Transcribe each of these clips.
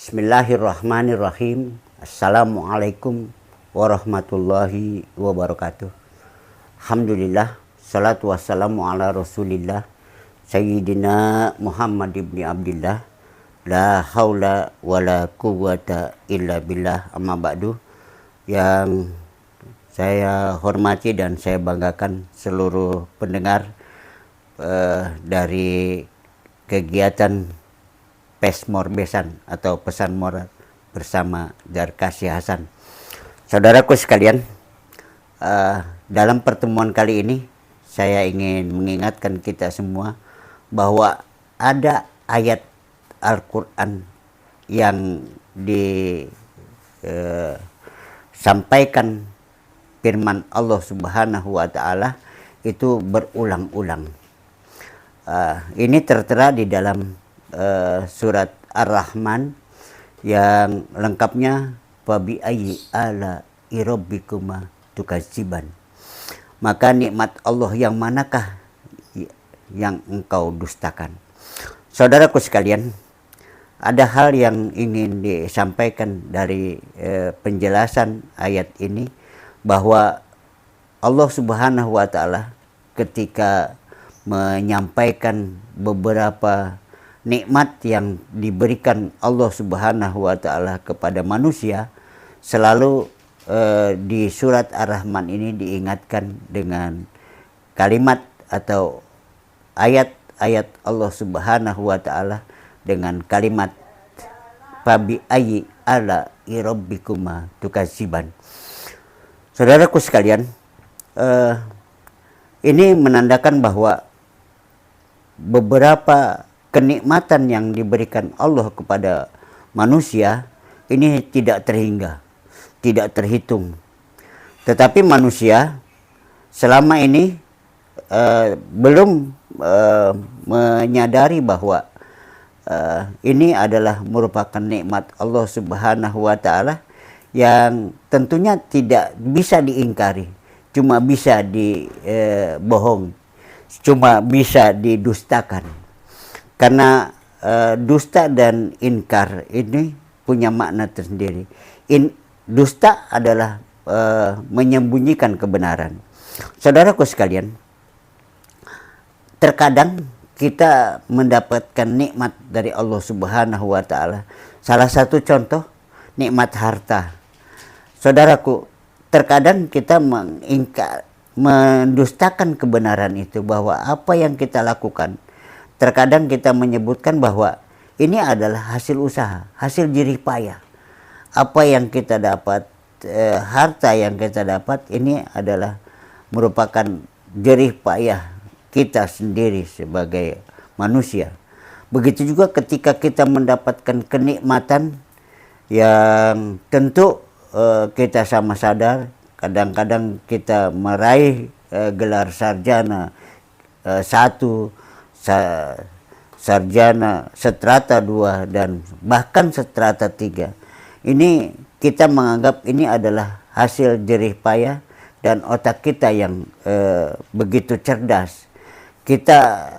Bismillahirrahmanirrahim. Assalamualaikum warahmatullahi wabarakatuh. Alhamdulillah, salatu wassalamu ala rasulillah Sayyidina Muhammad ibn Abdillah. La haula wa la quwwata illa billah, amma ba'du. Yang saya hormati dan saya banggakan seluruh pendengar dari kegiatan Pesmor Besan atau pesan moral bersama Darkasi Hasan. Saudaraku sekalian, dalam pertemuan kali ini saya ingin mengingatkan kita semua bahwa ada ayat Al-Quran yang disampaikan firman Allah Subhanahu wa Ta'ala itu berulang-ulang. Ini tertera di dalam surat Ar-Rahman yang lengkapnya fabi ayyi ala rabbikuma tukadziban. Maka nikmat Allah yang manakah yang engkau dustakan? Saudaraku sekalian, ada hal yang ingin disampaikan dari penjelasan ayat ini, bahwa Allah Subhanahu wa Ta'ala ketika menyampaikan beberapa nikmat yang diberikan Allah Subhanahu wa Ta'ala kepada manusia, selalu di surat Ar-Rahman ini diingatkan dengan kalimat atau ayat-ayat Allah Subhanahu wa Ta'ala dengan kalimat fabi ayyi ala rabbikuma tukadziban. Saudaraku sekalian, ini menandakan bahwa beberapa kenikmatan yang diberikan Allah kepada manusia ini tidak terhingga, tidak terhitung. Tetapi manusia selama ini belum menyadari bahwa ini adalah merupakan nikmat Allah Subhanahu wa Ta'ala yang tentunya tidak bisa diingkari, cuma bisa dibohong, cuma bisa didustakan. Karena dusta dan inkar ini punya makna tersendiri. Dusta adalah menyembunyikan kebenaran. Saudaraku sekalian, terkadang kita mendapatkan nikmat dari Allah Subhanahu wa Ta'ala. Salah satu contoh, nikmat harta. Saudaraku, terkadang kita mendustakan kebenaran itu, bahwa apa yang kita lakukan, terkadang kita menyebutkan bahwa ini adalah hasil usaha, hasil jerih payah. Apa yang kita dapat, harta yang kita dapat, ini adalah merupakan jerih payah kita sendiri sebagai manusia. Begitu juga ketika kita mendapatkan kenikmatan yang tentu kita sama sadar, kadang-kadang kita meraih gelar sarjana satu, sarjana strata 2 dan bahkan strata 3. Ini kita menganggap ini adalah hasil jerih payah dan otak kita yang begitu cerdas. Kita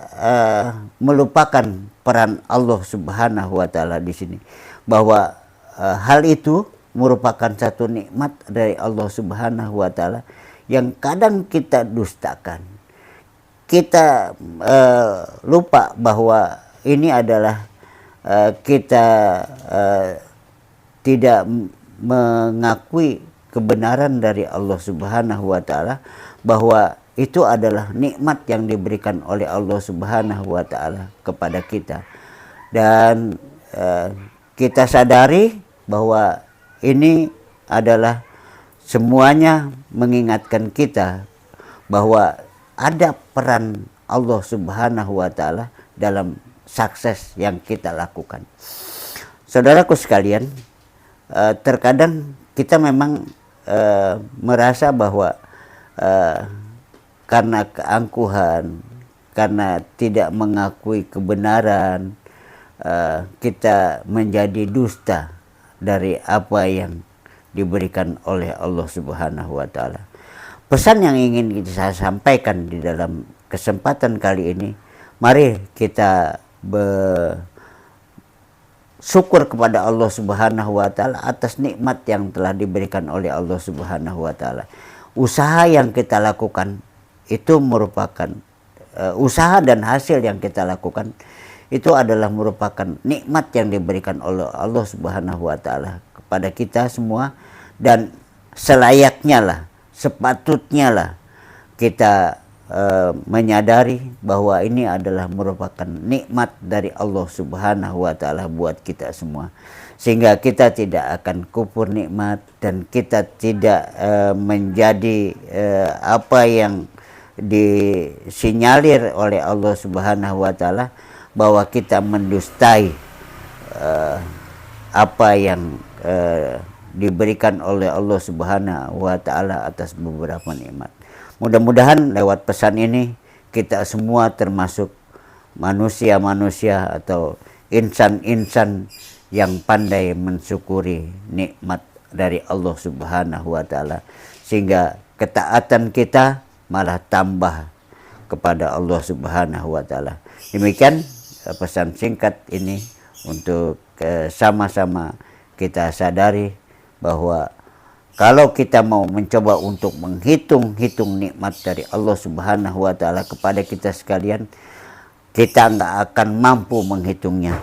melupakan peran Allah Subhanahu wa Ta'ala di sini, bahwa hal itu merupakan satu nikmat dari Allah Subhanahu wa Ta'ala yang kadang kita dustakan. Kita lupa bahwa ini adalah kita tidak mengakui kebenaran dari Allah Subhanahu wa Ta'ala, bahwa itu adalah nikmat yang diberikan oleh Allah Subhanahu wa Ta'ala kepada kita. Dan kita sadari bahwa ini adalah semuanya mengingatkan kita bahwa ada peran Allah Subhanahu wa Ta'ala dalam sukses yang kita lakukan. Saudaraku sekalian, terkadang kita memang merasa bahwa karena keangkuhan, karena tidak mengakui kebenaran, kita menjadi dusta dari apa yang diberikan oleh Allah Subhanahu wa Ta'ala. Pesan yang ingin saya sampaikan di dalam kesempatan kali ini, mari kita syukur kepada Allah Subhanahu wa taala atas nikmat yang telah diberikan oleh Allah Subhanahu wa taala. Usaha yang kita lakukan itu merupakan usaha dan hasil yang kita lakukan itu adalah merupakan nikmat yang diberikan oleh Allah Subhanahu wa taala kepada kita semua, dan selayaknya lah, sepatutnya lah kita menyadari bahwa ini adalah merupakan nikmat dari Allah Subhanahu wa taala buat kita semua, sehingga kita tidak akan kufur nikmat dan kita tidak menjadi apa yang disinyalir oleh Allah Subhanahu wa taala bahwa kita mendustai apa yang diberikan oleh Allah Subhanahu wa taala atas beberapa nikmat. Mudah-mudahan lewat pesan ini kita semua termasuk manusia-manusia atau insan-insan yang pandai mensyukuri nikmat dari Allah Subhanahu wa taala, sehingga ketaatan kita malah tambah kepada Allah Subhanahu wa taala. Demikian pesan singkat ini untuk sama-sama kita sadari bahwa kalau kita mau mencoba untuk menghitung-hitung nikmat dari Allah Subhanahu wa taala kepada kita sekalian, kita nggak akan mampu menghitungnya,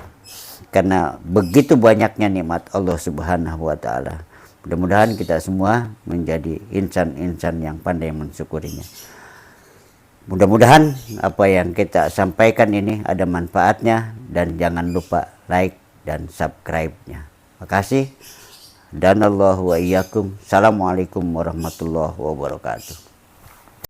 karena begitu banyaknya nikmat Allah Subhanahu wa taala. Mudah-mudahan kita semua menjadi insan-insan yang pandai mensyukurinya. Mudah-mudahan apa yang kita sampaikan ini ada manfaatnya, dan jangan lupa like dan subscribe-nya. Makasih. Dan Allah wa iyyakum. Assalamualaikum warahmatullahi wabarakatuh.